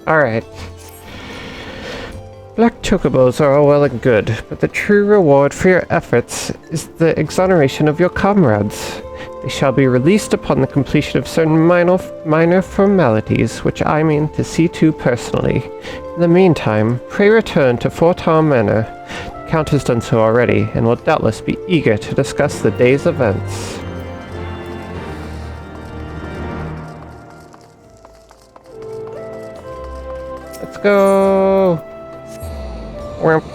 Alright. Black chocobos are all well and good, but the true reward for your efforts is the exoneration of your comrades. They shall be released upon the completion of certain minor formalities, which I mean to see to personally. In the meantime, pray return to Fortown Manor. The Count has done so already, and will doubtless be eager to discuss the day's events. Let's go! Wimp.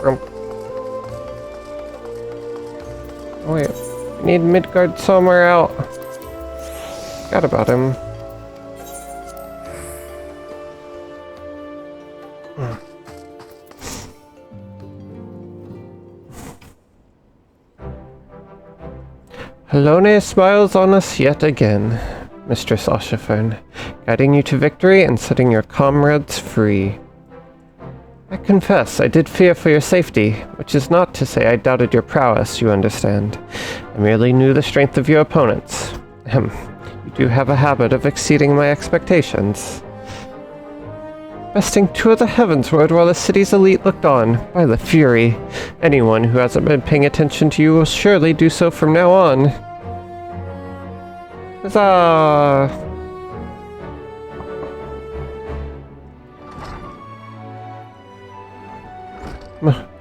Wimp. Oh wait, I need Midgard somewhere out. Forgot about him. Halone smiles on us yet again, Mistress Oshifern, guiding you to victory and setting your comrades free. I confess, I did fear for your safety, which is not to say I doubted your prowess, you understand. I merely knew the strength of your opponents. You do have a habit of exceeding my expectations. Besting two of the Heavensward while the city's elite looked on. By the Fury. Anyone who hasn't been paying attention to you will surely do so from now on. Huzzah!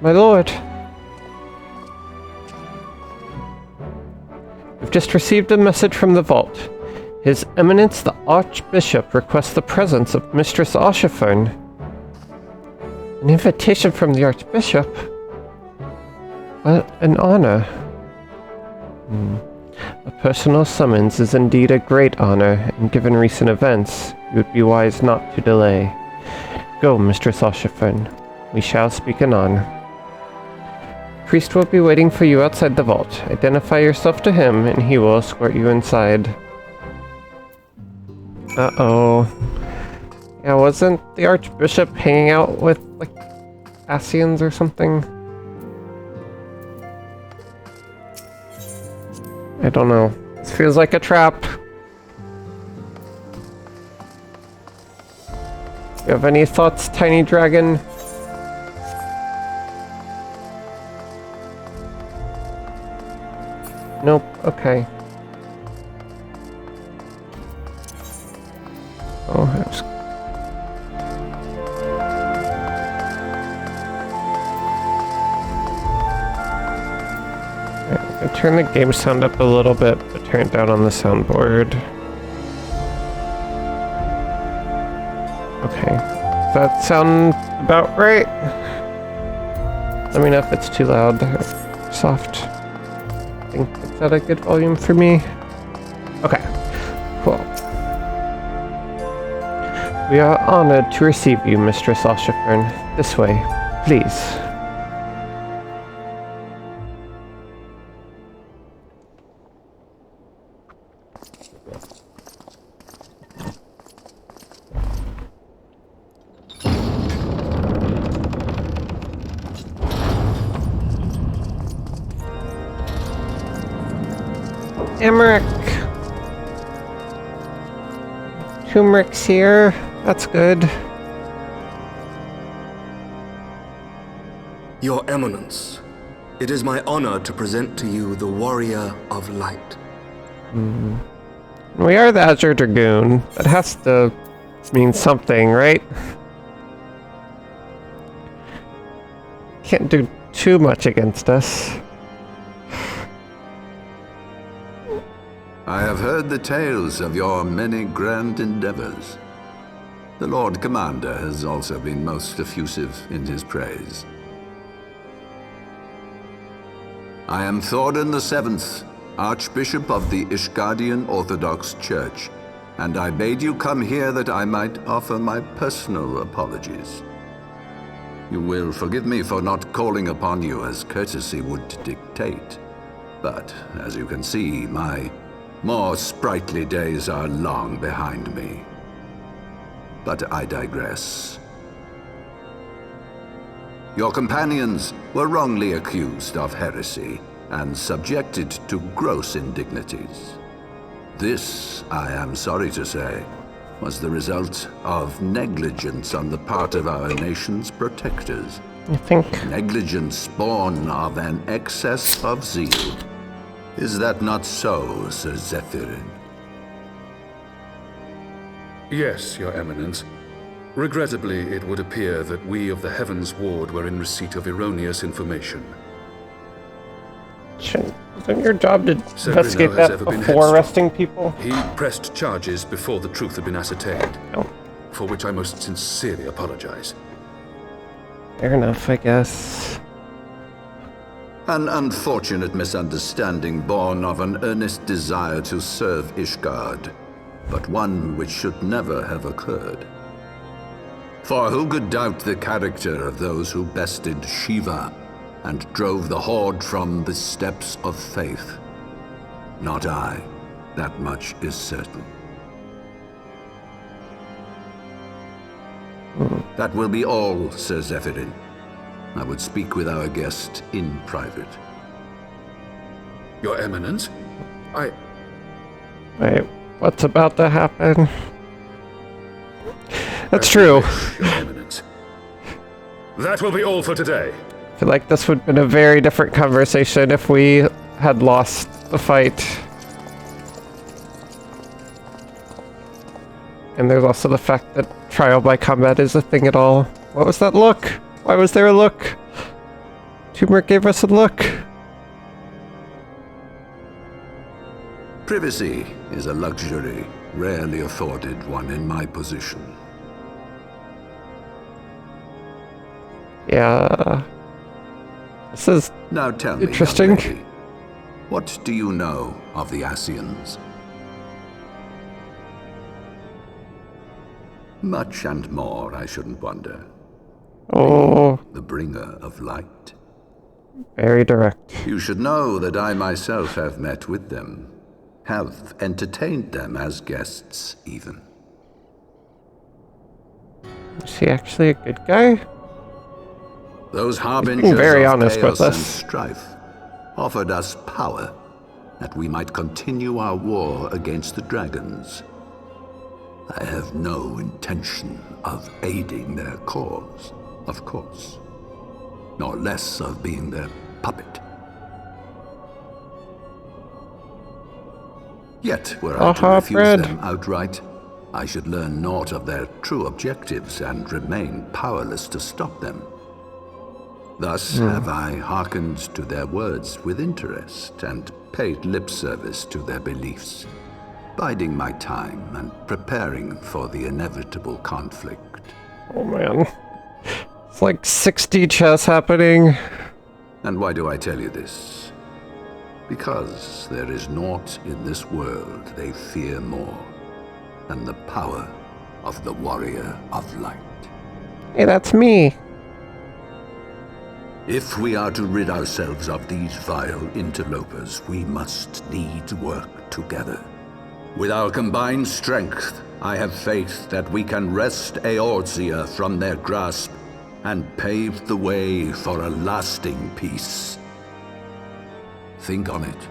My lord. We've just received a message from the vault. His Eminence the Archbishop requests the presence of Mistress Oshifern. An invitation from the Archbishop? What an honor. A personal summons is indeed a great honor, and given recent events, you would be wise not to delay. Go, Mistress Oshifern. We shall speak anon. Priest will be waiting for you outside the vault. Identify yourself to him, and he will escort you inside. Uh-oh. Yeah, wasn't the Archbishop hanging out with, like, Asians or something? I don't know. This feels like a trap. You have any thoughts, Tiny Dragon? Nope, okay. Oh, that's... I turn the game sound up a little bit, but turn it down on the soundboard. Okay. Does that sound about right? Let me know if it's too loud or soft. I think it's at a good volume for me. Okay, cool. We are honored to receive you, Mistress Oshifern. This way, please. Emmerich. Turmeric's here. That's good. Your Eminence, it is my honor to present to you the Warrior of Light. We are the Azure Dragoon. That has to mean something, right? Can't do too much against us. I have heard the tales of your many grand endeavors. The Lord Commander has also been most effusive in his praise. I am Thordan VII, Archbishop of the Ishgardian Orthodox Church, and I bade you come here that I might offer my personal apologies. You will forgive me for not calling upon you as courtesy would dictate, but as you can see, my more sprightly days are long behind me. But I digress. Your companions were wrongly accused of heresy and subjected to gross indignities. This, I am sorry to say, was the result of negligence on the part of our nation's protectors. You think? Negligence born of an excess of zeal. Is that not so, Sir Zephyrin? Yes, Your Eminence. Regrettably, it would appear that we of the Heavens Ward were in receipt of erroneous information. Isn't your job to Sir investigate Bruno has that ever been before headstrong. arresting people? He pressed charges before the truth had been ascertained, No. for which I most sincerely apologize. Fair enough, I guess. An unfortunate misunderstanding born of an earnest desire to serve Ishgard, but one which should never have occurred. For who could doubt the character of those who bested Shiva and drove the Horde from the steps of faith? Not I. That much is certain. That will be all, Sir Zephyrin. I would speak with our guest in private. Your Eminence? Wait, what's about to happen? That's true. Your Eminence. That will be all for today. I feel like this would have been a very different conversation if we had lost the fight. And there's also the fact that trial by combat is a thing at all. What was that look? Why was there a look? Turmeric gave us a look. Privacy is a luxury rarely afforded one in my position. Yeah. This is Now tell me, interesting. young lady, what do you know of the Asians? Much and more, I shouldn't wonder. Oh, The bringer of light. very direct. You should know that I myself have met with them, have entertained them as guests even. Is he actually a good guy? Those harbingers very of honest with chaos and us. strife offered us power that we might continue our war against the dragons. I have no intention of aiding their cause, of course, nor less of being their puppet. Yet, were I to refuse bread. them outright, I should learn naught of their true objectives and remain powerless to stop them. Thus have I hearkened to their words with interest and paid lip service to their beliefs, biding my time and preparing for the inevitable conflict. Oh man. It's like 60 chess happening. And why do I tell you this? Because there is naught in this world they fear more than the power of the Warrior of Light. Hey, that's me. If we are to rid ourselves of these vile interlopers, we must needs work together. With our combined strength, I have faith that we can wrest Eorzea from their grasp and pave the way for a lasting peace. Think on it.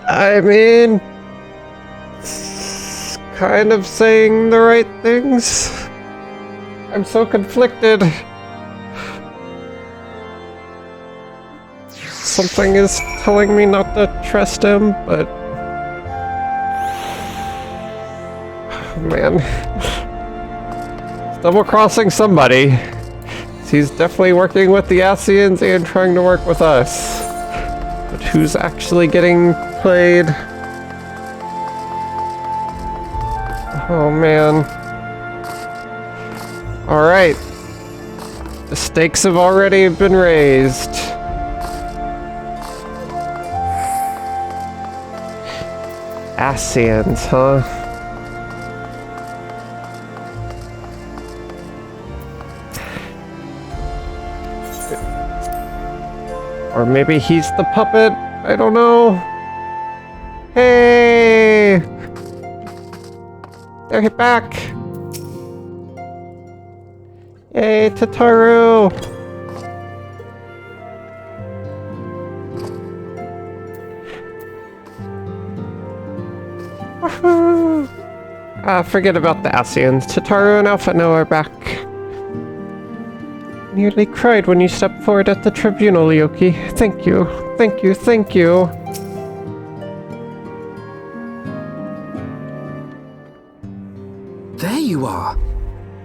I mean, it's kind of saying the right things. I'm so conflicted. Something is telling me not to trust him, but... man. He's double-crossing somebody. He's definitely working with the Asians and trying to work with us. But who's actually getting played? Oh man. Alright. The stakes have already been raised. Asians, huh? Or maybe he's the puppet? I don't know. Hey! They're back! Yay, Tataru! Woohoo! Forget about the Asians. Tataru and Alphano are back. Nearly cried when you stepped forward at the tribunal, Yoki. Thank you. Thank you. Thank you. There you are.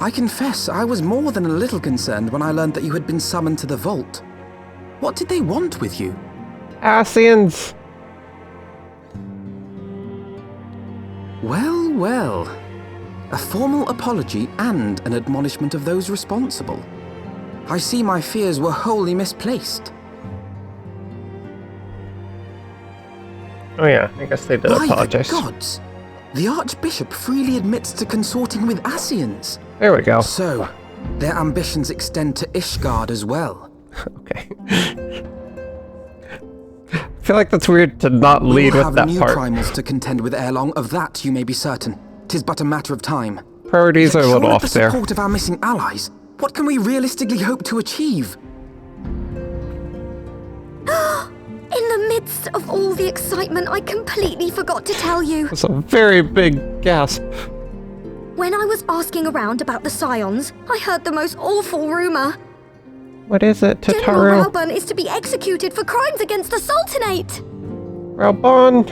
I confess, I was more than a little concerned when I learned that you had been summoned to the vault. What did they want with you? Asians! Well, well. A formal apology and an admonishment of those responsible. I see my fears were wholly misplaced. Oh yeah, I guess they did By apologize. the gods! The Archbishop freely admits to consorting with Asians. There we go. So, their ambitions extend to Ishgard as well. Okay. I feel like that's weird to not lead with that new part. primals to contend with ere long, of that you may be certain. 'Tis but a matter of time. Priorities are a little off the there. support of our missing allies, what can we realistically hope to achieve? In the midst of all the excitement, I completely forgot to tell you. It's a very big gasp. When I was asking around about the Scions, I heard the most awful rumor. What is it, General Tataru? Raubun is to be executed for crimes against the Sultanate. Raubun!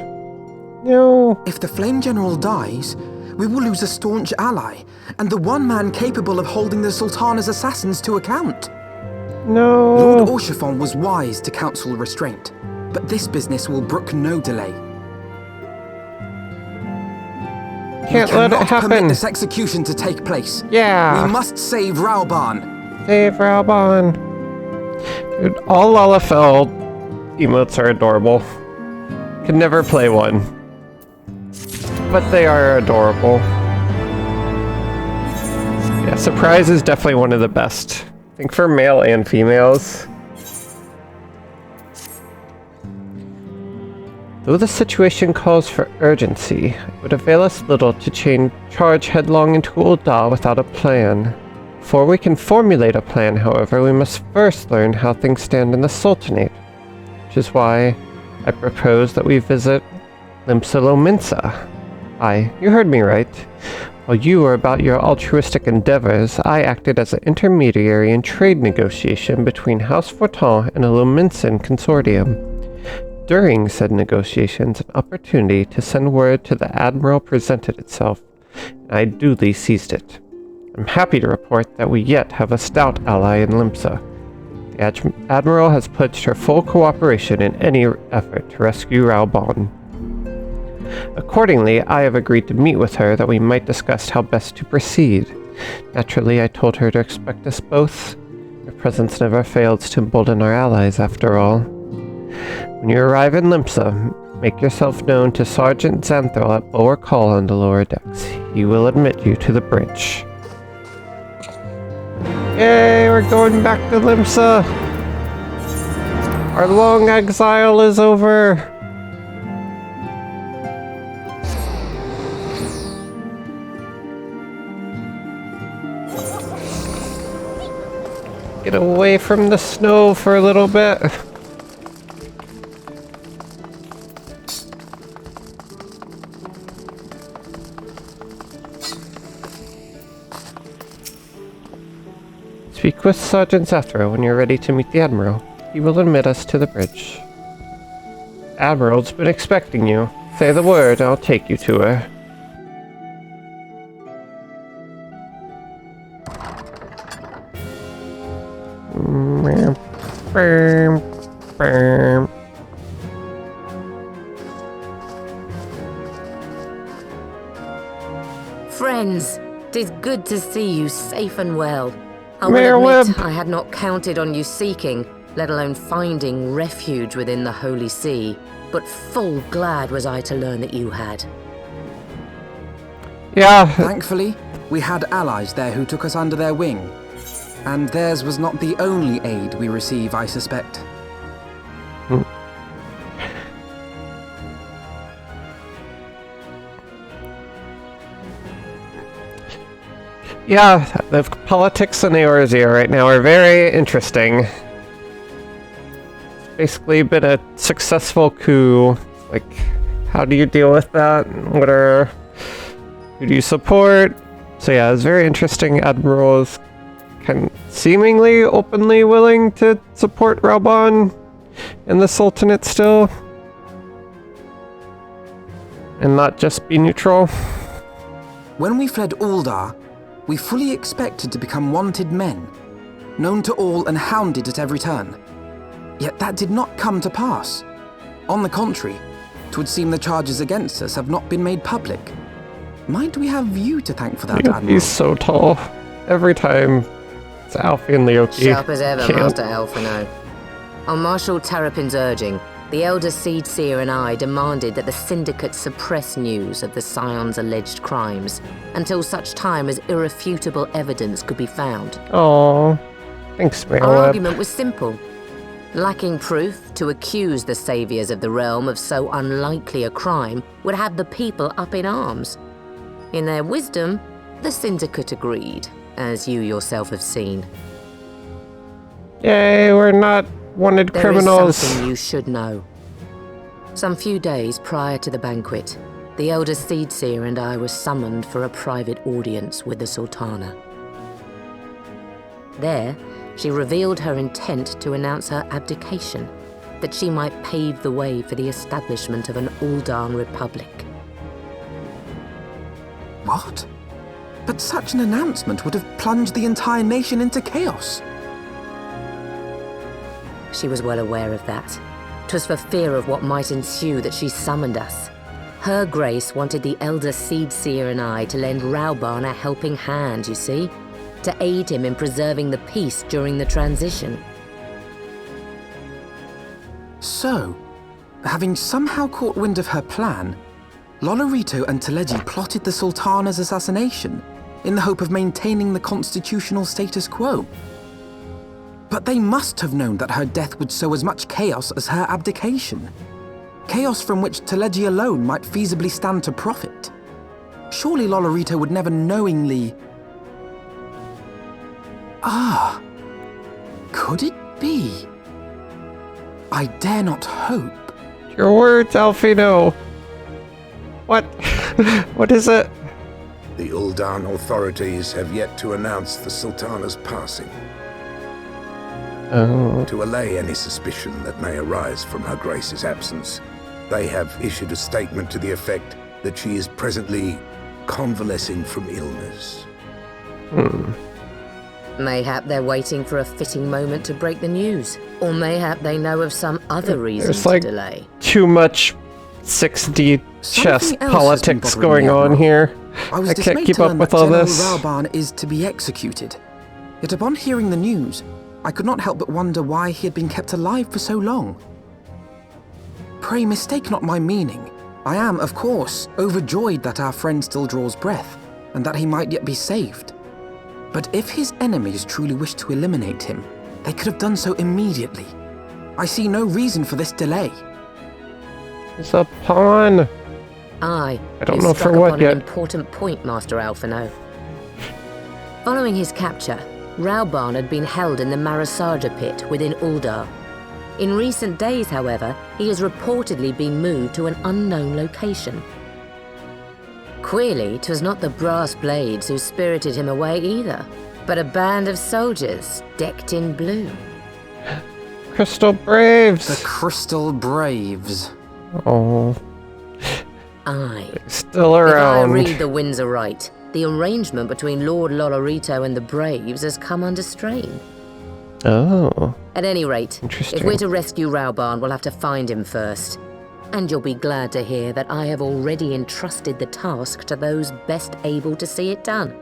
No. If the Flame General dies, we will lose a staunch ally, and the one man capable of holding the Sultana's assassins to account. No. Lord Orchiphon was wise to counsel restraint, but this business will brook no delay. Can't let it We cannot happen. permit this execution to take place. Yeah. We must save Raubun. Save Raubun. Dude, all Lalafell emotes are adorable. Could never play one. But they are adorable. Yeah, surprise is definitely one of the best. I think for male and females. Though the situation calls for urgency, it would avail us little to charge headlong into Ul'dah without a plan. Before we can formulate a plan, however, we must first learn how things stand in the Sultanate, which is why I propose that we visit Limsa Lominsa. Aye, you heard me right. While you were about your altruistic endeavors, I acted as an intermediary in trade negotiation between House Fortin and a Lominsan consortium. During said negotiations, an opportunity to send word to the Admiral presented itself, and I duly seized it. I'm happy to report that we yet have a stout ally in Limsa. The Admiral has pledged her full cooperation in any effort to rescue Raubun. Accordingly, I have agreed to meet with her that we might discuss how best to proceed. Naturally, I told her to expect us both. Her presence never fails to embolden our allies, after all. When you arrive in Limsa, make yourself known to Sergeant Xanthril at Lower Call on the lower decks. He will admit you to the bridge. Yay, we're going back to Limsa! Our long exile is over! Get away from the snow for a little bit. Speak with Sergeant Zethro when you're ready to meet the Admiral. He will admit us to the bridge. Admiral's been expecting you. Say the word, I'll take you to her. Friends, 'tis good to see you safe and well. I Mayor will admit Webb. I had not counted on you seeking, let alone finding refuge within the Holy See, but full glad was I to learn that you had. Yeah, Thankfully, we had allies there who took us under their wing. And theirs was not the only aid we receive, I suspect. yeah, the politics in Eorzea right now are very interesting. It's basically been a successful coup. Like, How do you deal with that? Who do you support? So yeah, it's very interesting. Admiral is seemingly openly willing to support Raubon and the Sultanate still. And not just be neutral. When we fled Uldar, we fully expected to become wanted men, known to all and hounded at every turn. Yet that did not come to pass. On the contrary, 'twould seem the charges against us have not been made public. Might we have you to thank for that, Admiral? He's so tall. Every time it's Alfie and Leoki. Sharp as ever, Master Alphino. On Marshal Terrapin's urging, the Elder Seed Seer and I demanded that the Syndicate suppress news of the Scion's alleged crimes until such time as irrefutable evidence could be found. Oh, thanks, Mailweb. Our argument was simple. Lacking proof, to accuse the saviors of the realm of so unlikely a crime would have the people up in arms. In their wisdom, the Syndicate agreed, as you yourself have seen. Yay, we're not wanted criminals. There is something you should know. Some few days prior to the banquet, the Elder Seed Seer and I were summoned for a private audience with the Sultana. There, she revealed her intent to announce her abdication, that she might pave the way for the establishment of an Uldan Republic. What? But such an announcement would have plunged the entire nation into chaos. She was well aware of that. 'Twas for fear of what might ensue that she summoned us. Her Grace wanted the Elder Seed Seer and I to lend Raubon a helping hand, you see, to aid him in preserving the peace during the transition. So, having somehow caught wind of her plan, Lolorito and Teleji plotted the Sultana's assassination in the hope of maintaining the constitutional status quo. But they must have known that her death would sow as much chaos as her abdication. Chaos from which Teleji alone might feasibly stand to profit. Surely Lolorito would never knowingly... Ah, could it be? I dare not hope. Your words, Alfino. What? What is it? The Uldan authorities have yet to announce the Sultana's passing. Oh. To allay any suspicion that may arise from Her Grace's absence, they have issued a statement to the effect that she is presently convalescing from illness. Mayhap they're waiting for a fitting moment to break the news. Or mayhap they know of some other reason There's to delay. Too much 6D chess Something else politics has been going bothering on me, here. I was I can't dismayed keep to up learn with that all General this. Raubon is to be executed. Yet upon hearing the news, I could not help but wonder why he had been kept alive for so long. Pray mistake not my meaning. I am, of course, overjoyed that our friend still draws breath, and that he might yet be saved. But if his enemies truly wished to eliminate him, they could have done so immediately. I see no reason for this delay. It's a pawn. Aye, I don't you know struck for what upon yet. an important point, Master Alphino. Following his capture, Raubon had been held in the Marasaja pit within Uldar. In recent days, however, he has reportedly been moved to an unknown location. Queerly, 'twas not the brass blades who spirited him away either, but a band of soldiers decked in blue. Crystal Braves. The Crystal Braves. Oh, Aye. still If I around. read the winds aright, the arrangement between Lord Lolorito and the Braves has come under strain. Oh, At any rate, Interesting. if we're to rescue Raubon, we'll have to find him first. And you'll be glad to hear that I have already entrusted the task to those best able to see it done.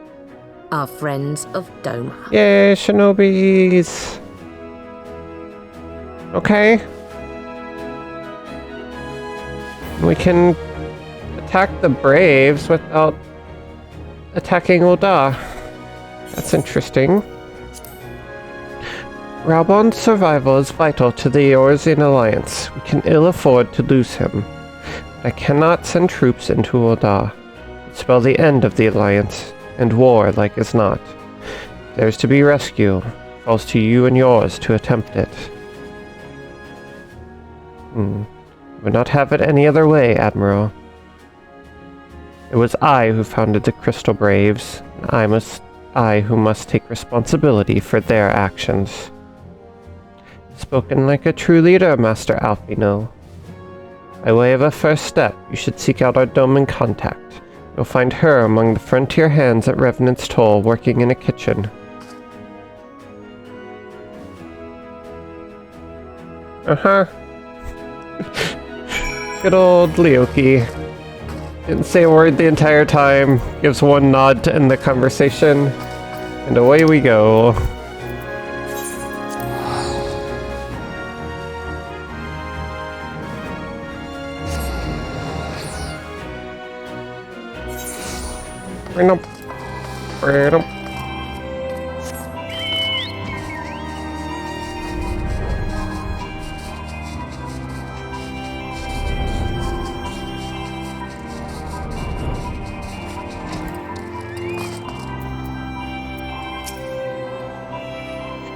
Our friends of Doma. yay, Shinobis. Okay. We can attack the Braves without attacking Ulda. That's interesting. Raubon's survival is vital to the Eorzean Alliance. We can ill afford to lose him. I cannot send troops into Ulda. It spell the end of the Alliance, and war like as not. There's to be rescue. Falls to you and yours to attempt it. would not have it any other way, Admiral. It was I who founded the Crystal Braves, and I who must take responsibility for their actions. Spoken like a true leader, Master Alfino. By way of a first step, you should seek out our Doman contact. You'll find her among the frontier hands at Revenant's Toll, working in a kitchen. Uh-huh. Good old Leoki. Didn't say a word the entire time, gives one nod to end the conversation, and away we go.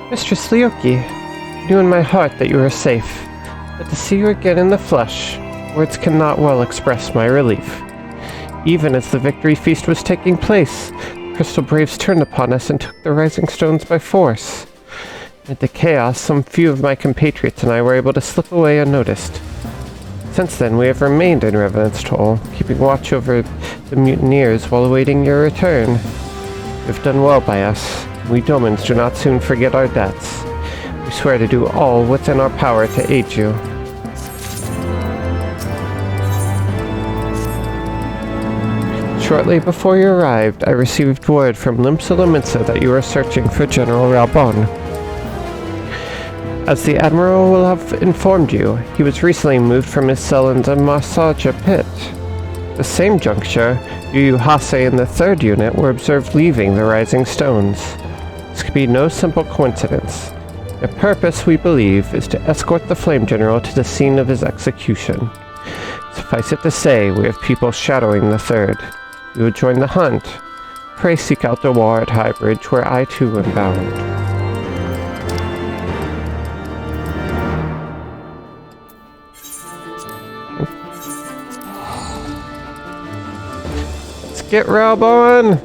Mistress Leoki, I knew in my heart that you were safe, but to see you again in the flesh, words cannot well express my relief. Even as the victory feast was taking place, Crystal Braves turned upon us and took the Rising Stones by force. Amid the chaos, some few of my compatriots and I were able to slip away unnoticed. Since then, we have remained in Revenant's Toll, keeping watch over the mutineers while awaiting your return. You have done well by us. We Domans do not soon forget our debts. We swear to do all within our power to aid you. Shortly before you arrived, I received word from Limsa Lominsa that you were searching for General Raubon. As the Admiral will have informed you, he was recently moved from his cell in the Marsaja pit. The same juncture, Yu Hase and the 3rd unit were observed leaving the Rising Stones. This could be no simple coincidence. Their purpose, we believe, is to escort the Flame General to the scene of his execution. Suffice it to say, we have people shadowing the 3rd. You would join the hunt. Pray seek out the war at Highbridge, where I too am bound. Let's get Raubon!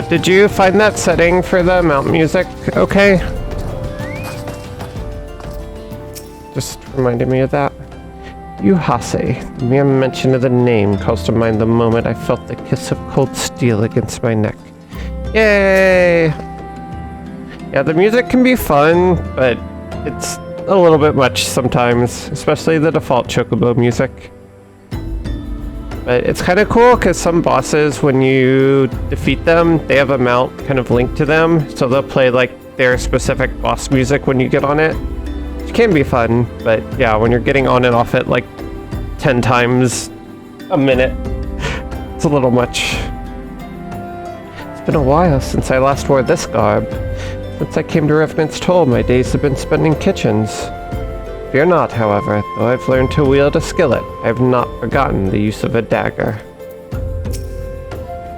Did you find that setting for the mount music okay? Just reminded me of that. Yu Hase. The mere mention of the name calls to mind the moment I felt the kiss of cold steel against my neck. Yay! Yeah, the music can be fun, but it's a little bit much sometimes, especially the default Chocobo music. But it's kind of cool because some bosses, when you defeat them, they have a mount kind of linked to them, so they'll play like their specific boss music when you get on it. Which can be fun, but yeah, when you're getting on and off it like 10 times a minute, it's a little much. It's been a while since I last wore this garb. Since I came to Revenant's Toll, my days have been spent in kitchens. Fear not, however, though I've learned to wield a skillet, I have not forgotten the use of a dagger.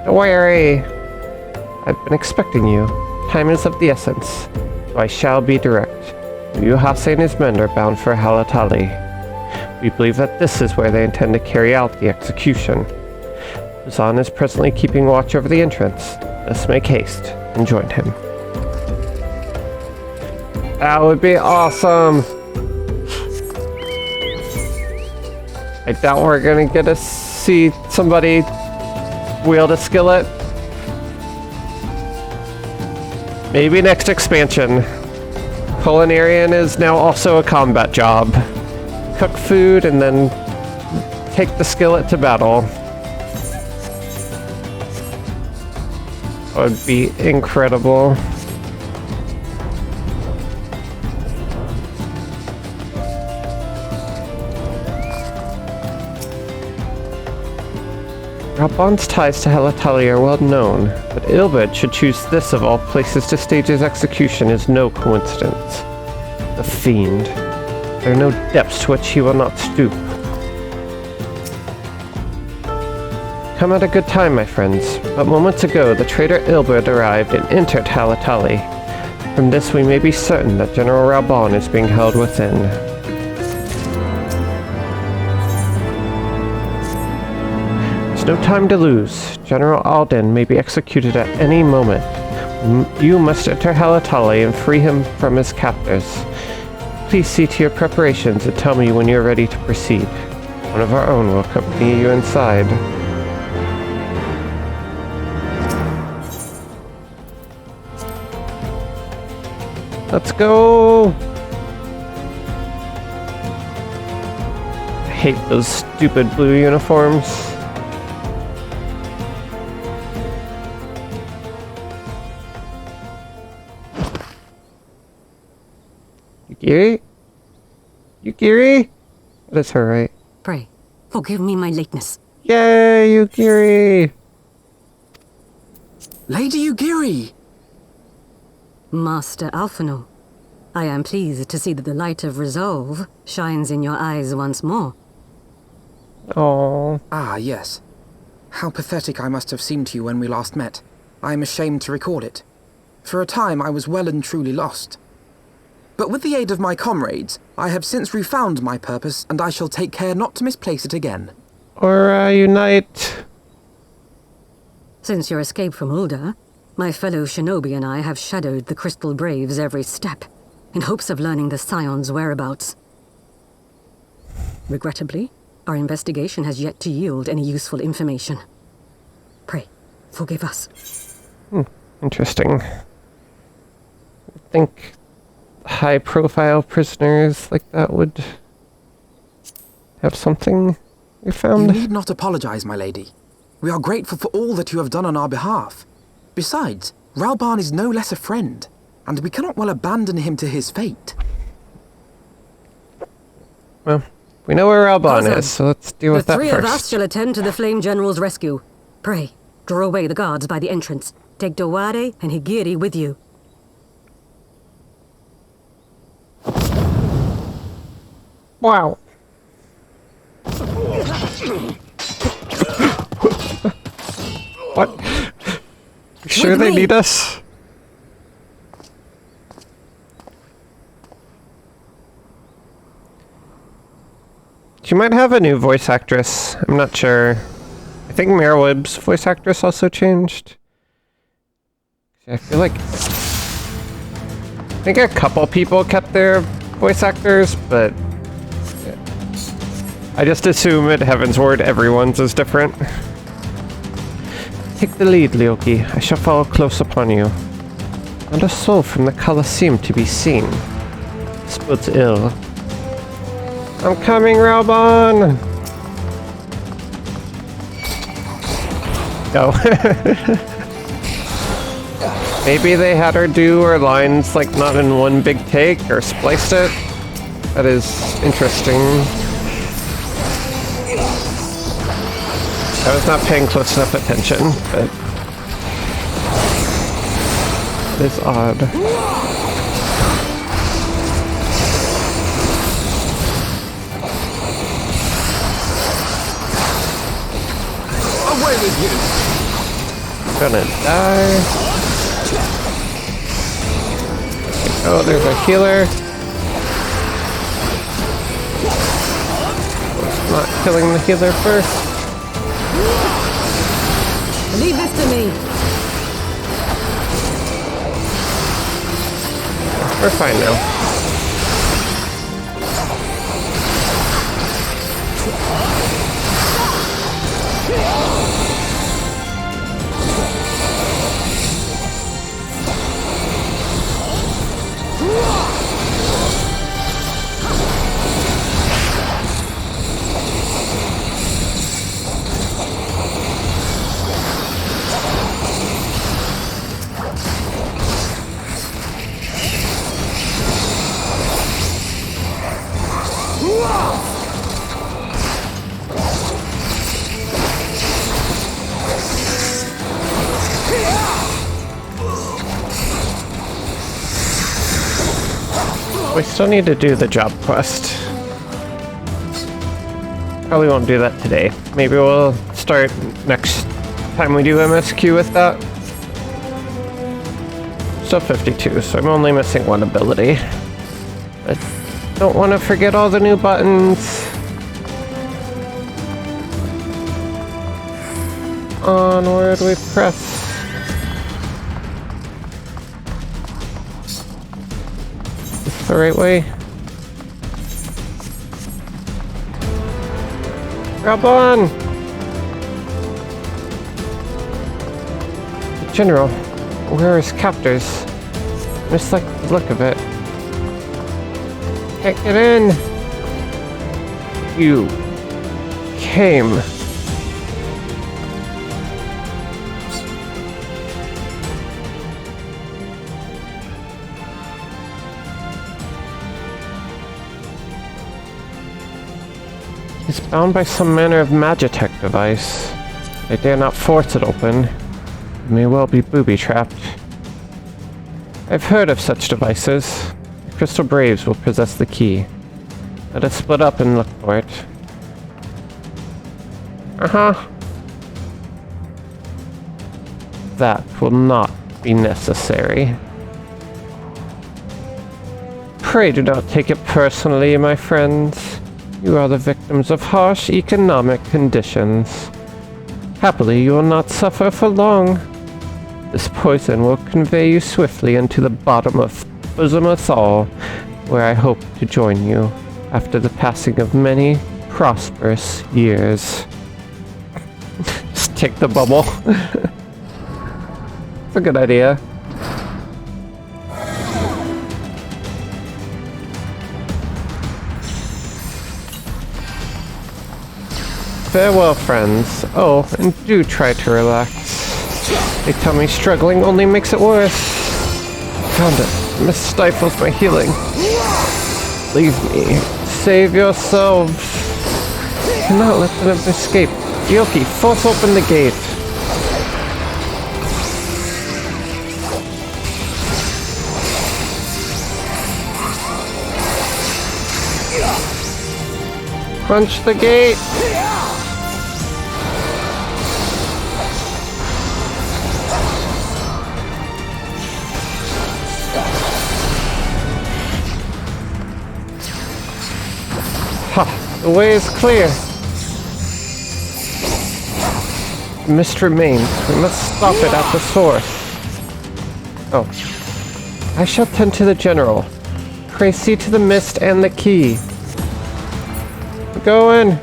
Don't worry! I've been expecting you. Time is of the essence, so I shall be direct. Yu Hase and his men are bound for Halatali. We believe that this is where they intend to carry out the execution. Zan is presently keeping watch over the entrance. Let's make haste and join him. That would be awesome! I doubt we're gonna get to see somebody wield a skillet. Maybe next expansion. Culinarian is now also a combat job. Cook food and then take the skillet to battle. That would be incredible. Raubon's ties to Halatali are well known, but Ilbert should choose this of all places to stage his execution is no coincidence. The fiend. There are no depths to which he will not stoop. Come at a good time, my friends, but moments ago the traitor Ilbert arrived and entered Halatali. From this we may be certain that General Raubon is being held within. There's no time to lose. General Alden may be executed at any moment. You must enter Halatali and free him from his captors. Please see to your preparations and tell me when you're ready to proceed. One of our own will accompany you inside. Let's go! I hate those stupid blue uniforms. Yukiri? Yukiri? That is her, right? Pray, forgive me my lateness. Yay, Yukiri! Lady Ugiri! Master Alphino, I am pleased to see that the light of resolve shines in your eyes once more. Oh. Ah, yes. How pathetic I must have seemed to you when we last met. I am ashamed to recall it. For a time I was well and truly lost. But with the aid of my comrades, I have since refound my purpose, and I shall take care not to misplace it again. Or unite. Since your escape from Ulda, my fellow shinobi and I have shadowed the Crystal Braves every step, in hopes of learning the Scion's whereabouts. Regrettably, our investigation has yet to yield any useful information. Pray, forgive us. Interesting. I think high-profile prisoners like that would have something we found. You need not apologize, my lady. We are grateful for all that you have done on our behalf. Besides, Raubon is no less a friend, and we cannot well abandon him to his fate. Well, we know where Raubon Awesome. is, so let's deal with The that three first. of us shall attend to the Flame General's rescue. Pray, draw away the guards by the entrance. Take Dowade and Higiri with you. Wow. What? You sure they need us? She might have a new voice actress. I'm not sure. I think Merylweb's voice actress also changed. I feel like... I think a couple people kept their voice actors, but... I just assume at Heavensward everyone's is different. Take the lead, Lyoki. I shall follow close upon you. Not a soul from the Colosseum to be seen. This bodes ill. I'm coming, Raubon! No. Maybe they had her do her lines like not in one big take or spliced it. That is interesting. I was not paying close enough attention, but it is odd. Away with you! Gonna die. Oh, there's a healer. Not killing the healer first. Leave this to me. We're fine now. We still need to do the job quest. Probably won't do that today. Maybe we'll start next time we do MSQ with that. Still 52, so I'm only missing one ability. I don't want to forget all the new buttons. Onward we press. Is this the right way? Grab on! General, where are his captors? I just like the look of it. Can't get in! You came. He's bound by some manner of magitech device. I dare not force it open. It may well be booby-trapped. I've heard of such devices. The Crystal Braves will possess the key. Let us split up and look for it. That will not be necessary. Pray do not take it personally, my friends. You are the victims of harsh economic conditions. Happily, you will not suffer for long. This poison will convey you swiftly into the bosom of all, where I hope to join you after the passing of many prosperous years. Just take the bubble. It's a good idea. Farewell, friends. Oh, and do try to relax. They tell me struggling only makes it worse. Found it. Mist stifles my healing. Leave me. Save yourselves. Cannot let them escape. Yoki, force open the gate. Punch the gate. Ha! The way is clear. The mist remains. We must stop it at the source. Oh. I shall tend to the general. Pray see to the mist and the key. We're going.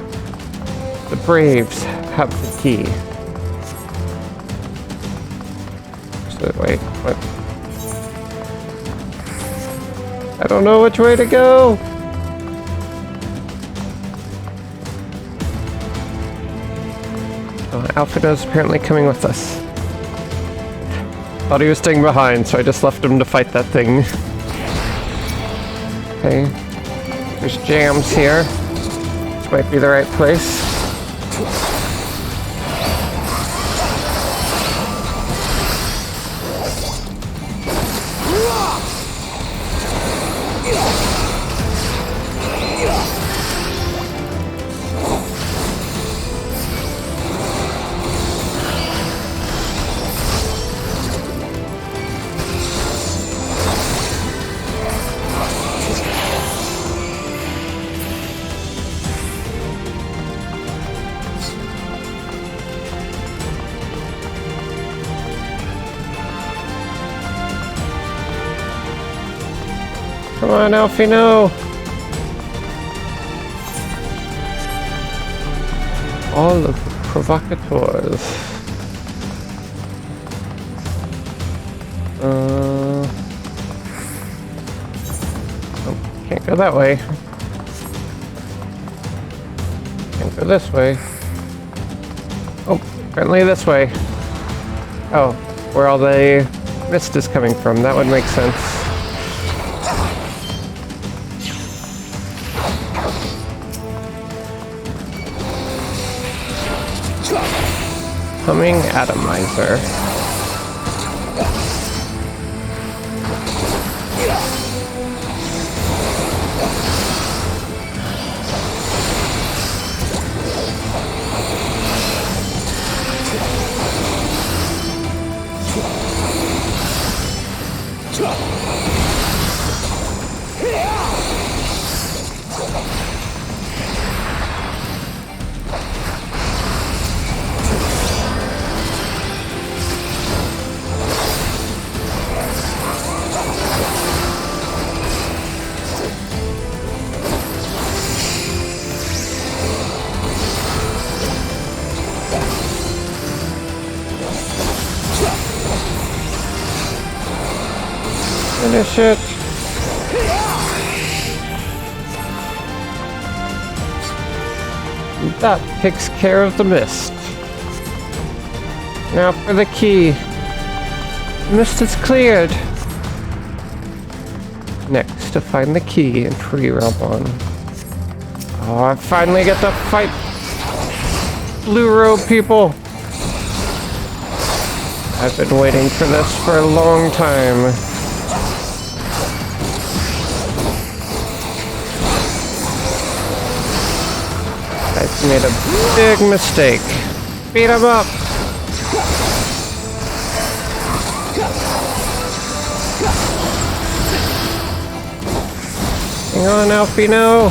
The Braves have the key. So, wait, what? I don't know which way to go. Oh, Alfredo's apparently coming with us. Thought he was staying behind, so I just left him to fight that thing. Okay. There's jams here. This might be the right place. Come on, Alfie, no! All of the provocateurs. Oh, can't go that way. Can't go this way. Oh, apparently this way. Oh, where all the mist is coming from. That would make sense. Humming atomizer. Finish it. That takes care of the mist. Now for the key. The mist is cleared. Next, to find the key and free Raubon. Oh, I finally get to fight blue robe people. I've been waiting for this for a long time. I've made a big mistake. Beat him up. Hang on, Alfie, no.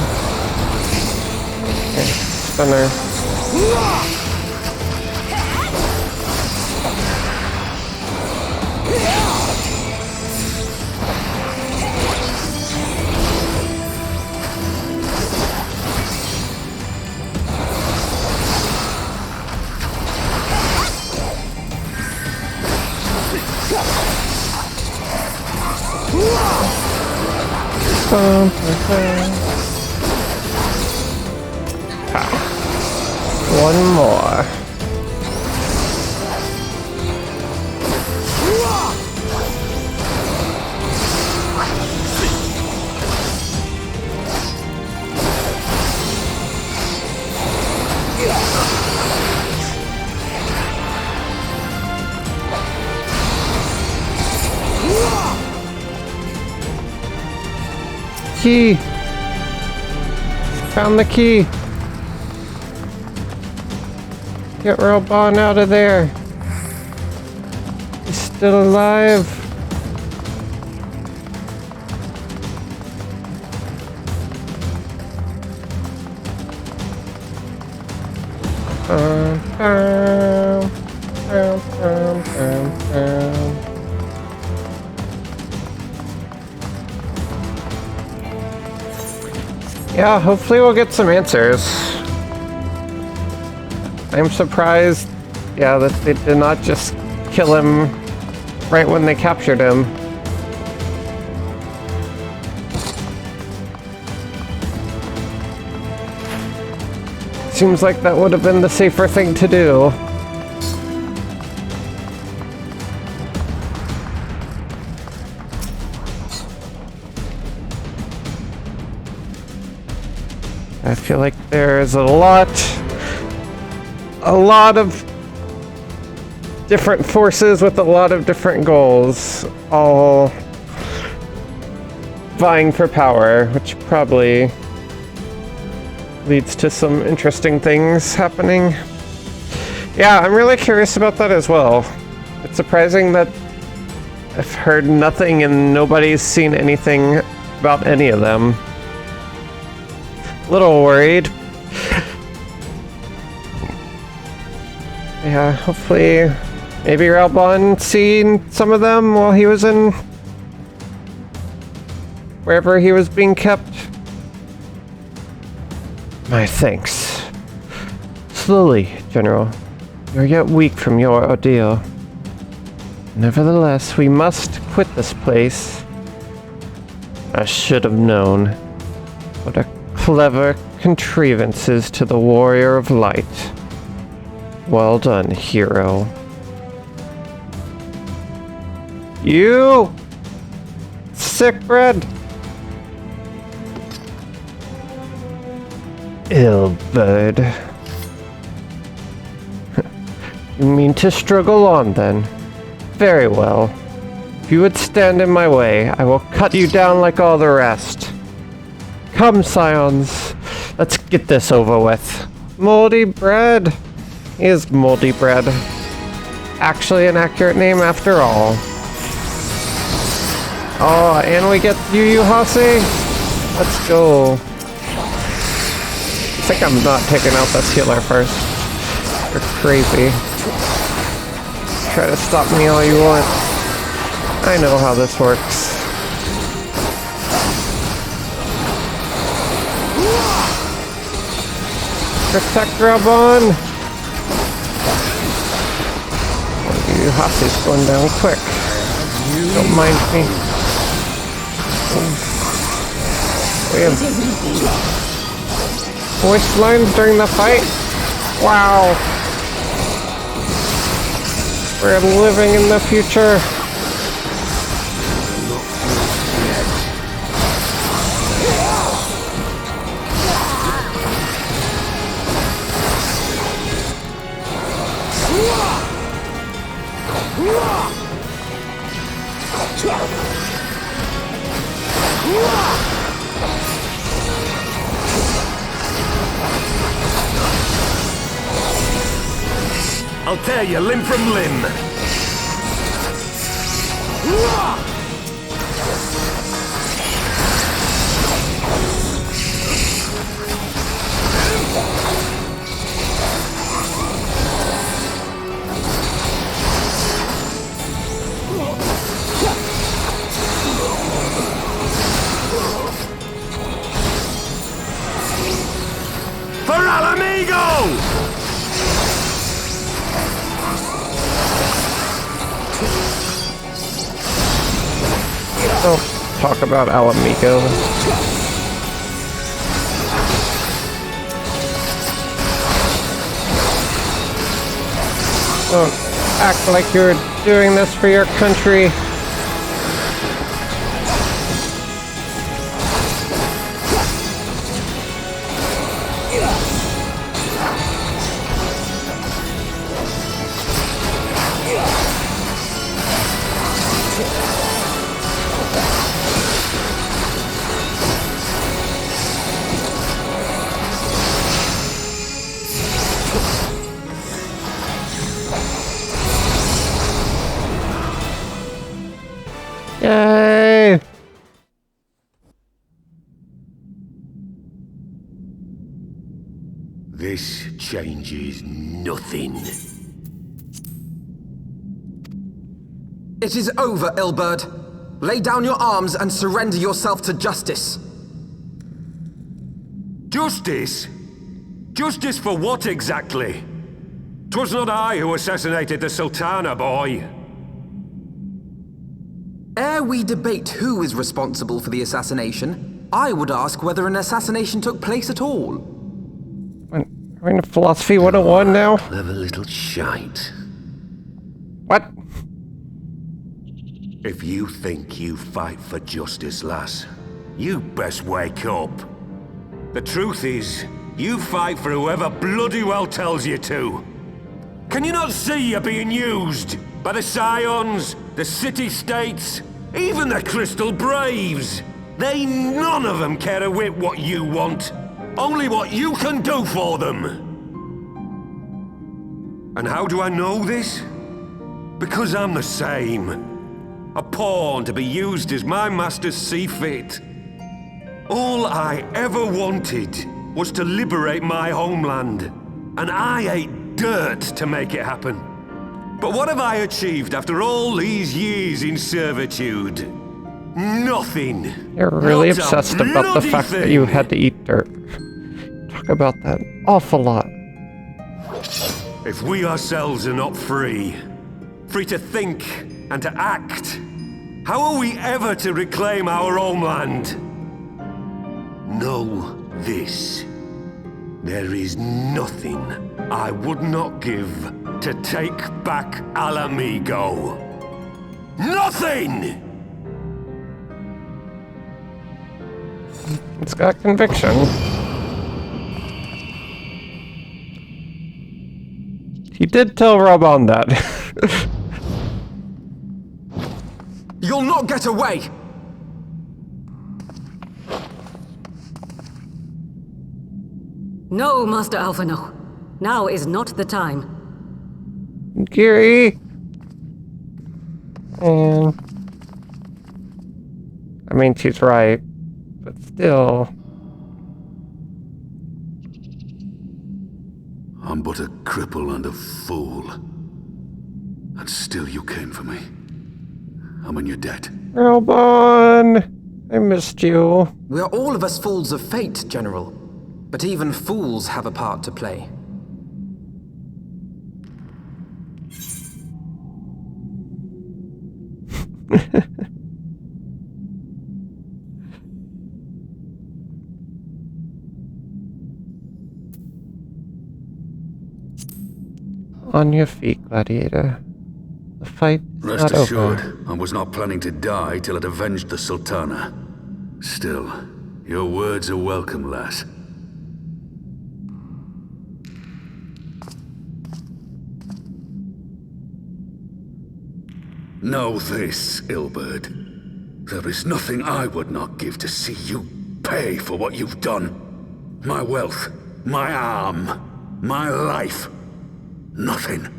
Okay, stunner. One more. Key! Found the key! Get Raubon out of there! He's still alive! Yeah, hopefully we'll get some answers. I'm surprised, yeah, that they did not just kill him right when they captured him. Seems like that would have been the safer thing to do. I feel like there's a lot of different forces with a lot of different goals, all vying for power, which probably leads to some interesting things happening. Yeah, I'm really curious about that as well. It's surprising that I've heard nothing and nobody's seen anything about any of them. Little worried. Yeah, hopefully maybe Raubon seen some of them while he was in wherever he was being kept. My thanks. Slowly, General. You're yet weak from your ordeal. Nevertheless, we must quit this place. I should have known. What a clever contrivances to the Warrior of Light. Well done, hero. You! Sick bread! Ill bird. You mean to struggle on, then? Very well. If you would stand in my way, I will cut you down like all the rest. Come, scions. Let's get this over with. Moldy bread is moldy bread. Actually an accurate name after all. Oh, and we get Yu Hase. Let's go. I think I'm not taking out this healer first. You're crazy. Try to stop me all you want. I know how this works. Protect Raubon! Oh, Hase's going down quick. Don't mind me. We have voice lines during the fight? Wow. We're living in the future. I'll tear you limb from limb. For Alamigo! Don't talk about Alamigo. Don't act like you're doing this for your country. Yay! This changes nothing. It is over, Ilberd. Lay down your arms and surrender yourself to justice. Justice? Justice for what exactly? 'Twas not I who assassinated the Sultana, boy. Ere we debate who is responsible for the assassination, I would ask whether an assassination took place at all. We're in Philosophy 101 now? Clever little shite. What? If you think you fight for justice, lass, you best wake up. The truth is, you fight for whoever bloody well tells you to. Can you not see you're being used? By the Scions, the City-States, even the Crystal Braves. They none of them care a whit what you want. Only what you can do for them. And how do I know this? Because I'm the same. A pawn to be used as my masters see fit. All I ever wanted was to liberate my homeland. And I ate dirt to make it happen. But what have I achieved after all these years in servitude? Nothing. You're really Not a obsessed about the bloody fact that thing. you had to eat dirt. Talk about that an awful lot. If we ourselves are not free, free to think and to act, how are we ever to reclaim our homeland? Know this. There is nothing I would not give to take back Alamigo. Nothing! It's got conviction. He did tell Raban that. You'll not get away! No, Master Alpha, no. Now is not the time. Geary! And... I mean, she's right. But still... I'm but a cripple and a fool. And still you came for me. I'm in your debt. Raban! I missed you. We are all of us fools of fate, General. But even fools have a part to play. On your feet, gladiator. The fight is Rest not assured, over. I was not planning to die till it avenged the Sultana. Still, your words are welcome, lass. Know this, Ilberd. There is nothing I would not give to see you pay for what you've done. My wealth, my arm, my life. Nothing.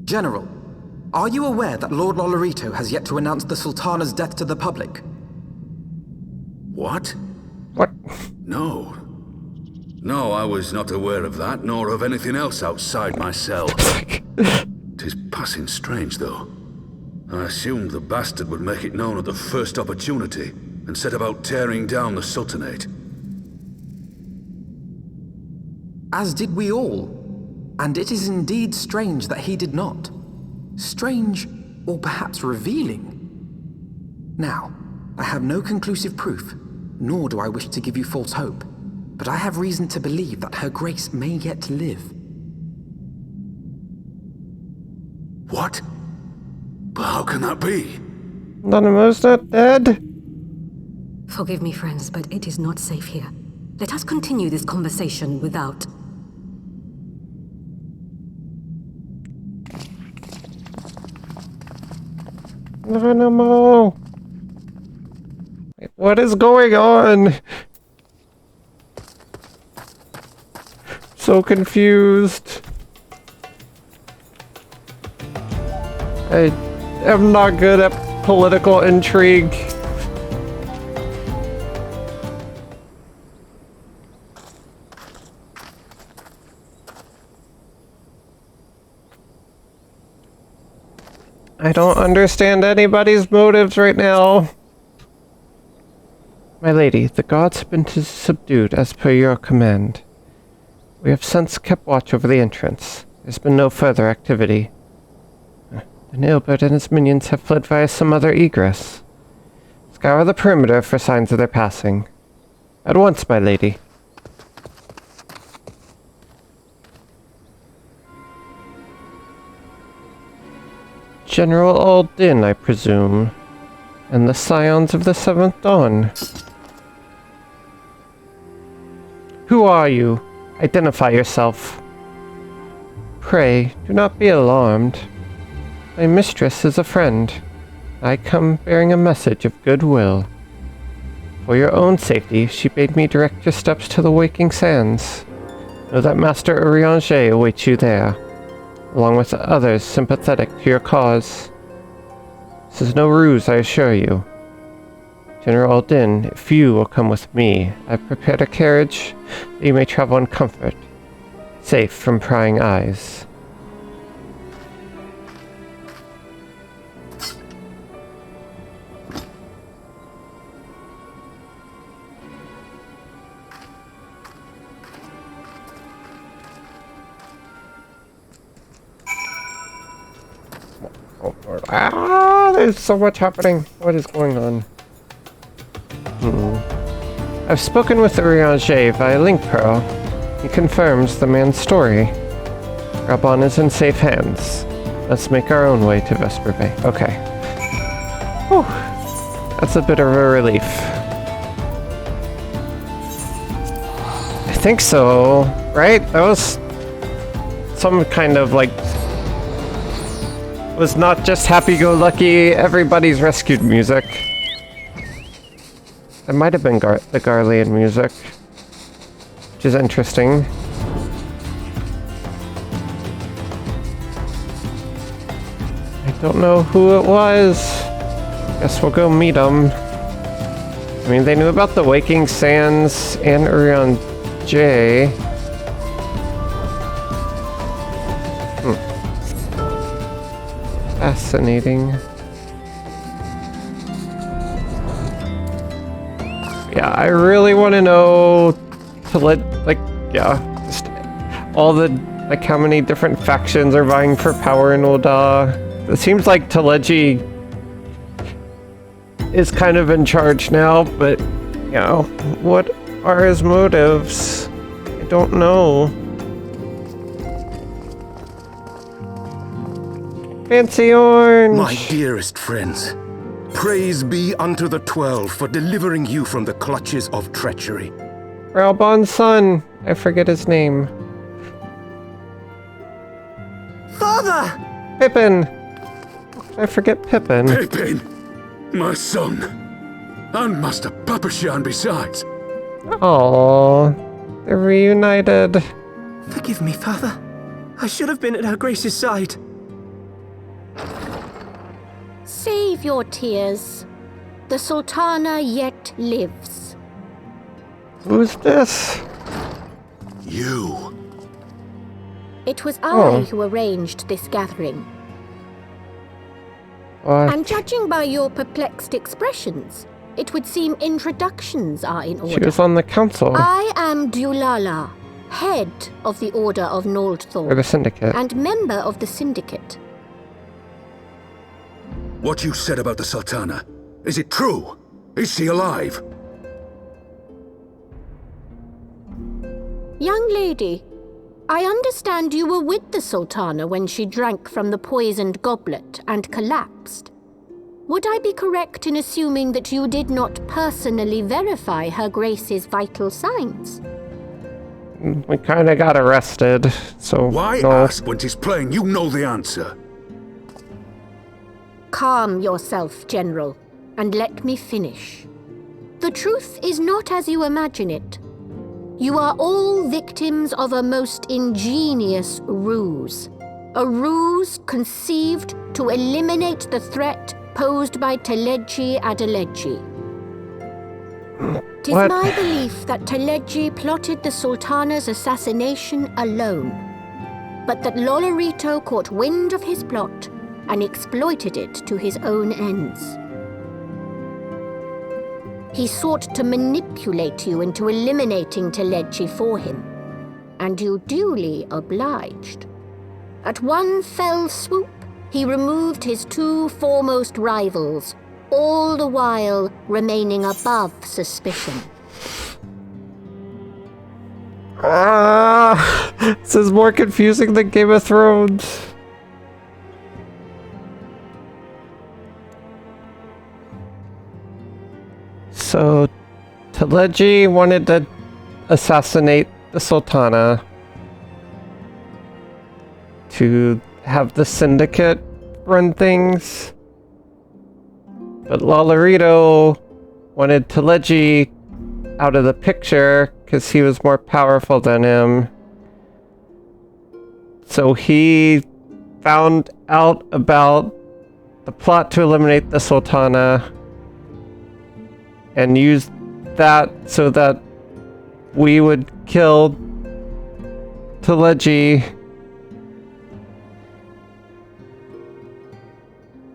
General, are you aware that Lord Lolorito has yet to announce the Sultana's death to the public? What? What? No. No, I was not aware of that, nor of anything else outside my cell. 'Tis passing strange, though. I assumed the bastard would make it known at the first opportunity, and set about tearing down the Sultanate. As did we all. And it is indeed strange that he did not. Strange, or perhaps revealing. Now, I have no conclusive proof, nor do I wish to give you false hope, but I have reason to believe that Her Grace may yet live. What? But how can that be? Nanamo's not dead? Forgive me, friends, but it is not safe here. Let us continue this conversation without... Nanamo! Wait, what is going on? So confused. I am not good at political intrigue. I don't understand anybody's motives right now. My lady, the gods have been subdued as per your command. We have since kept watch over the entrance. There's been no further activity. Then Ilbert and his minions have fled via some other egress. Scour the perimeter for signs of their passing. At once, my lady. General Aldin, I presume, and the Scions of the Seventh Dawn. Who are you? Identify yourself. Pray, do not be alarmed. My mistress is a friend. I come bearing a message of goodwill. For your own safety, she bade me direct your steps to the Waking Sands. Know that Master Urianger awaits you there, along with others sympathetic to your cause. This is no ruse, I assure you. General Aldin, if you will come with me, I've prepared a carriage that you may travel in comfort, safe from prying eyes. There's so much happening. What is going on? I've spoken with Urianger via Link Pearl. He confirms the man's story. Raban is in safe hands. Let's make our own way to Vesper Bay. Okay. Whew. That's a bit of a relief. I think so, right? That was some kind of like... was not just happy-go-lucky, everybody's rescued music. It might have been the Garlean music, which is interesting. I don't know who it was. Guess we'll go meet them. I mean, they knew about the Waking Sands and Urianger. Fascinating. Yeah, I really want to know just all the, like, how many different factions are vying for power in Ul'dah. It seems like Teleji is kind of in charge now, but, you know, what are his motives? I don't know. Fancy orange! My dearest friends, praise be unto the 12 for delivering you from the clutches of treachery. Raubon's son. I forget his name. Father! Pippin! I forget Pippin. Pippin! My son! And Master Papashan besides! Aww. They're reunited. Forgive me, Father. I should have been at Her Grace's side. Save your tears. The Sultana yet lives. Who's this? You! It was I Oh. who arranged this gathering. What? And judging by your perplexed expressions, it would seem introductions are in order. She was on the council. I am Dulala, head of the Order of Or Noldthorpe, the Syndicate. and member of the Syndicate. What you said about the Sultana, is it true? Is she alive? Young lady, I understand you were with the Sultana when she drank from the poisoned goblet and collapsed. Would I be correct in assuming that you did not personally verify Her Grace's vital signs? We kinda got arrested, so Why no. ask when 'tis plain you know the answer? Calm yourself, General, and let me finish. The truth is not as you imagine it. You are all victims of a most ingenious ruse. A ruse conceived to eliminate the threat posed by Teleji Adeleji. Tis What? my belief that Teleji plotted the Sultana's assassination alone, but that Lolorito caught wind of his plot and exploited it to his own ends. He sought to manipulate you into eliminating Teleji for him, and you duly obliged. At one fell swoop, he removed his two foremost rivals, all the while remaining above suspicion. This is more confusing than Game of Thrones. So, Teleji wanted to assassinate the Sultana to have the Syndicate run things. But Lolorito wanted Teleji out of the picture because he was more powerful than him. So he found out about the plot to eliminate the Sultana and used that so that we would kill Teleji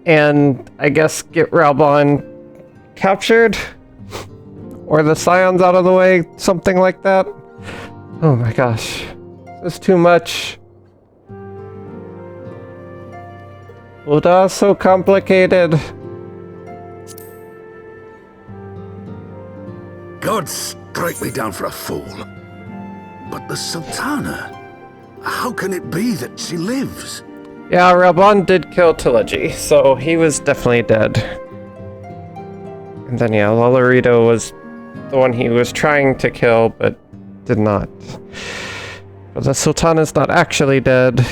and I guess get Raubon captured or the Scions out of the way, something like that. Oh my gosh, this is too much. Ulda, so complicated. God strike me down for a fool. But the Sultana, how can it be that she lives? Yeah, Raubon did kill Teleji, so he was definitely dead. And then yeah, Lolorito was the one he was trying to kill, but did not. But the Sultana's not actually dead.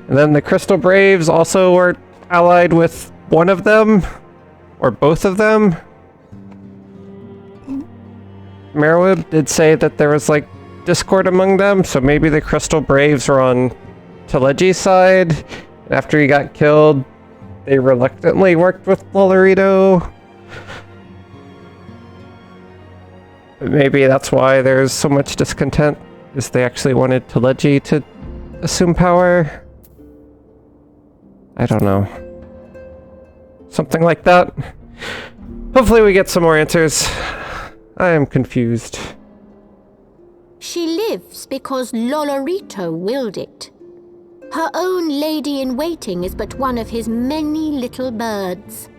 And then the Crystal Braves also were allied with one of them, or both of them. Merwib did say that there was like discord among them, so maybe the Crystal Braves were on Teleji's side. And after he got killed, they reluctantly worked with Lolorito. But maybe that's why there's so much discontent, is they actually wanted Teleji to assume power. I don't know. Something like that. Hopefully we get some more answers. I am confused. She lives because Lolorito willed it. Her own lady-in-waiting is but one of his many little birds.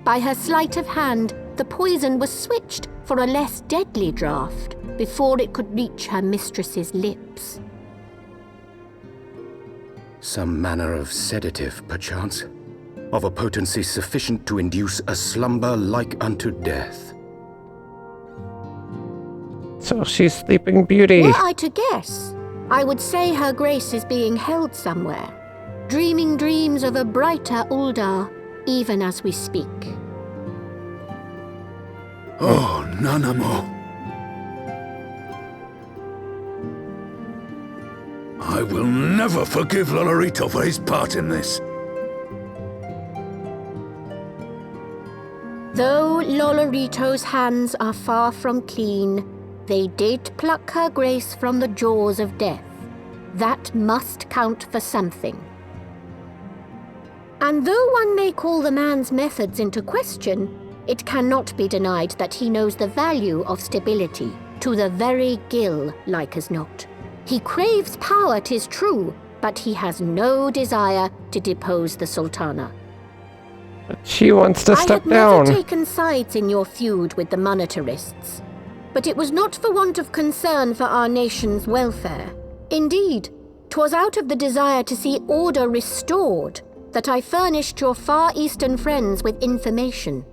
By her sleight of hand, the poison was switched for a less deadly draught before it could reach her mistress's lips. Some manner of sedative, perchance, of a potency sufficient to induce a slumber like unto death. So she's Sleeping Beauty. Were I to guess, I would say Her Grace is being held somewhere, dreaming dreams of a brighter Uldar, even as we speak. Oh, Nanamo. I will never forgive Lolorito for his part in this. Though Lolorito's hands are far from clean, they did pluck Her Grace from the jaws of death. That must count for something. And though one may call the man's methods into question, it cannot be denied that he knows the value of stability, to the very gill, like as not. He craves power, 'tis true, but he has no desire to depose the Sultana. But she wants to step down. I have never taken sides in your feud with the monetarists, but it was not for want of concern for our nation's welfare. Indeed, 'twas out of the desire to see order restored that I furnished your Far Eastern friends with information,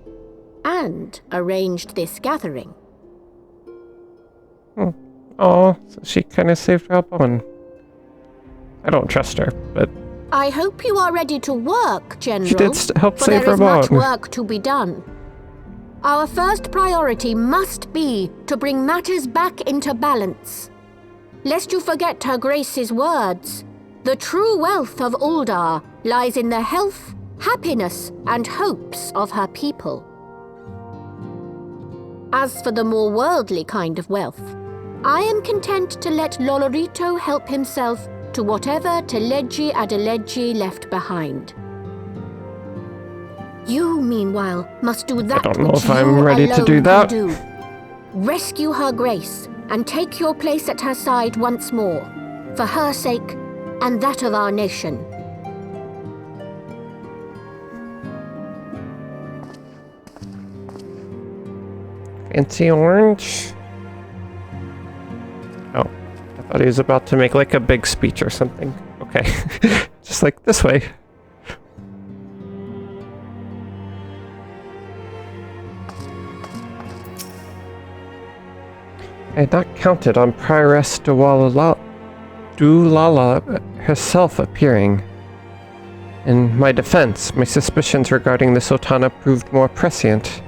and arranged this gathering. Oh, so she kind of saved Raubon. I don't trust her, but I hope you are ready to work, General. she did help save there is much Raubon. work to be done. Our first priority must be to bring matters back into balance. Lest you forget Her Grace's words, the true wealth of Uldar lies in the health, happiness, and hopes of her people. As for the more worldly kind of wealth, I am content to let Lolorito help himself to whatever Teleji Adeleji left behind. You, meanwhile, must do that I don't know which if I'm you ready to alone do can that. do. Rescue Her Grace and take your place at her side once more, for her sake and that of our nation. Fancy orange. Oh, I thought he was about to make like a big speech or something. Okay, just like this way. I had not counted on Prioress Dulala herself appearing. In my defense, my suspicions regarding the Sultana proved more prescient.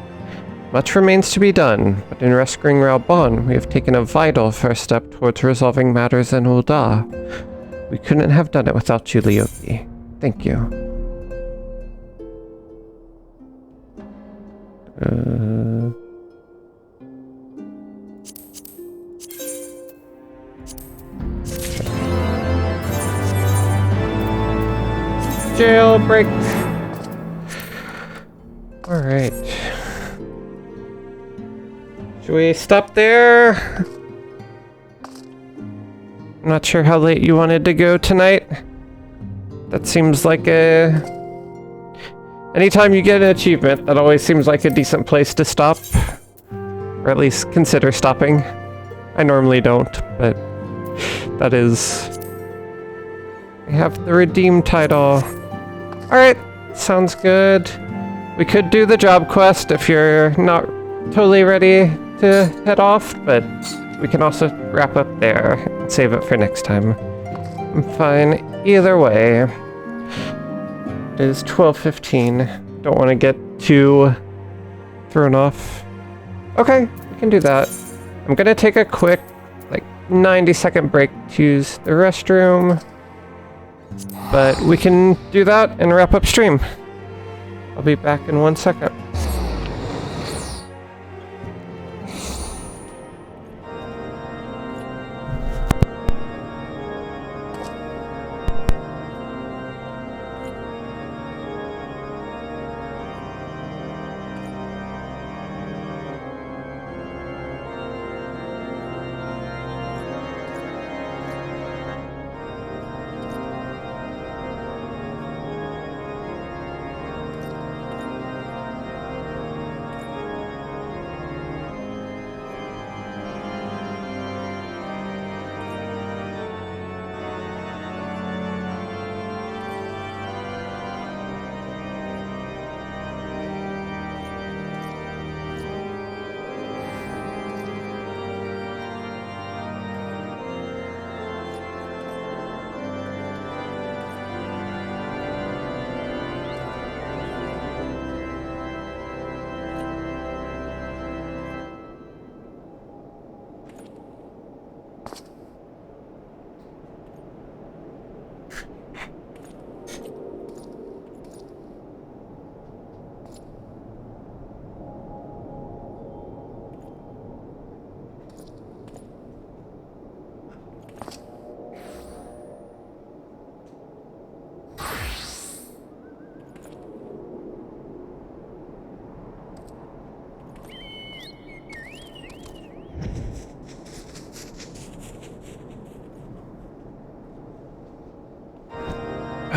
Much remains to be done, but in rescuing Raubon, we have taken a vital first step towards resolving matters in Ul'dah. We couldn't have done it without you, Lyoki. Thank you. Jailbreak. Alright. Should we stop there? I'm not sure how late you wanted to go tonight. That seems like a... Anytime you get an achievement, that always seems like a decent place to stop. Or at least consider stopping. I normally don't, but that is... We have the redeem title. Alright, sounds good. We could do the job quest if you're not totally ready to head off, but we can also wrap up there and save it for next time. I'm fine either way. It is 12:15. Don't want to get too thrown off. Okay, we can do that. I'm gonna take a quick, 90-second break to use the restroom. But we can do that and wrap up stream. I'll be back in 1 second.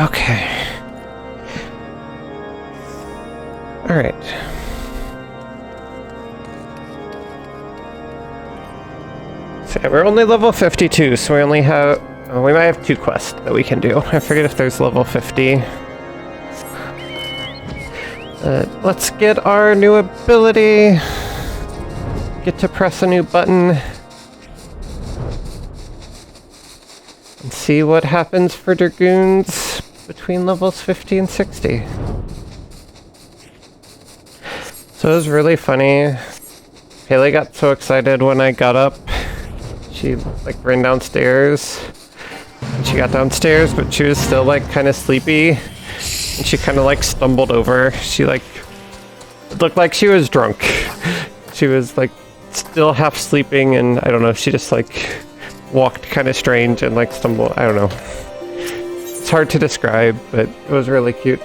Okay. Alright. So we're only level 52, so we only have... Oh, we might have 2 quests that we can do. I forget if there's level 50. Let's get our new ability. Get to press a new button. And see what happens for Dragoons between levels 50 and 60. So it was really funny. Haley got so excited when I got up. She like ran downstairs. And she got downstairs, but she was still like kind of sleepy. And she kind of like stumbled over. She like it looked like she was drunk. She was like still half sleeping, and I don't know, she just like walked kind of strange and like stumbled. I don't know. It's hard to describe, but it was really cute.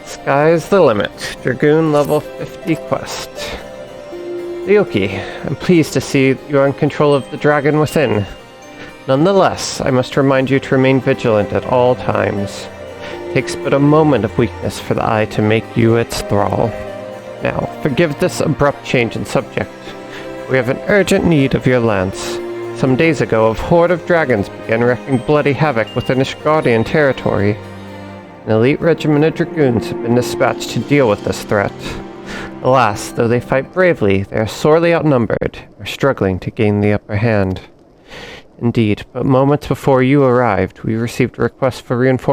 Sky's the limit. Dragoon level 50 quest. Ryoki, I'm pleased to see you are in control of the dragon within. Nonetheless, I must remind you to remain vigilant at all times. It takes but a moment of weakness for the eye to make you its thrall. Now, forgive this abrupt change in subject. We have an urgent need of your lance. Some days ago, a horde of dragons began wreaking bloody havoc within Ishgardian territory. An elite regiment of dragoons have been dispatched to deal with this threat. Alas, though they fight bravely, they are sorely outnumbered, and are struggling to gain the upper hand. Indeed, but moments before you arrived, we received a request for reinforcements